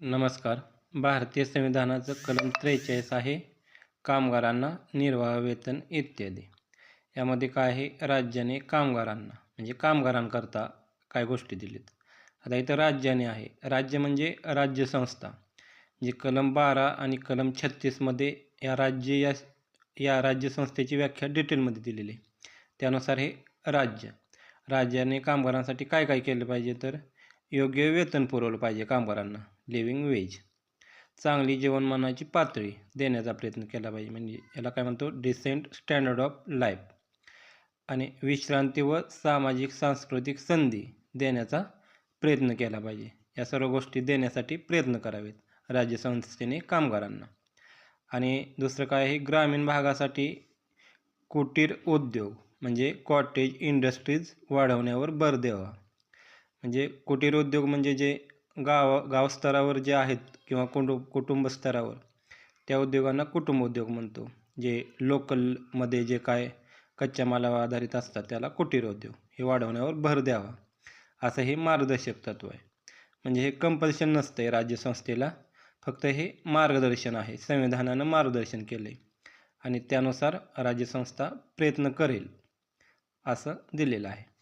नमस्कार. भारतीय संविधानाचं कलम 43 आहे कामगारांना निर्वाह वेतन इत्यादी. यामध्ये काय आहे, राज्याने कामगारांना म्हणजे कामगारांकरता काय गोष्टी दिलीत. आता इथं राज्याने आहे, राज्य म्हणजे राज्यसंस्था, जे कलम 12 आणि कलम 36 मध्ये या राज्यसंस्थेची व्याख्या डिटेलमध्ये दिलेली आहे. त्यानुसार हे राज्याने कामगारांसाठी काय काय केलं पाहिजे, तर योग्य वेतन पुरवलं पाहिजे कामगारांना, लिव्हिंग वेज, चांगली जीवनमानाची पातळी देण्याचा प्रयत्न केला पाहिजे, म्हणजे याला काय म्हणतो, डिसेंट स्टँडर्ड ऑफ लाईफ, आणि विश्रांती व सामाजिक सांस्कृतिक संधी देण्याचा प्रयत्न केला पाहिजे. या सर्व गोष्टी देण्यासाठी प्रयत्न करावेत राज्यसंस्थेने कामगारांना. आणि दुसरं काय आहे, ग्रामीण भागासाठी कुटीर उद्योग म्हणजे कॉटेज इंडस्ट्रीज वाढवण्यावर भर द्यावा. म्हणजे कुटीर उद्योग म्हणजे जे गाव स्तरावर जे आहेत किंवा कुटुंब स्तरावर, त्या उद्योगांना कुटुंब उद्योग म्हणतो. जे लोकलमध्ये जे काय कच्च्या मालावर आधारित असतात त्याला कुटीर उद्योग, हे वाढवण्यावर भर द्यावा, असं हे मार्गदर्शक तत्व आहे. म्हणजे हे कंपल्शन नसतं आहे राज्यसंस्थेला, फक्त हे मार्गदर्शन आहे. संविधानानं मार्गदर्शन केलं आहे आणि त्यानुसार राज्यसंस्था प्रयत्न करेल असं दिलेलं आहे.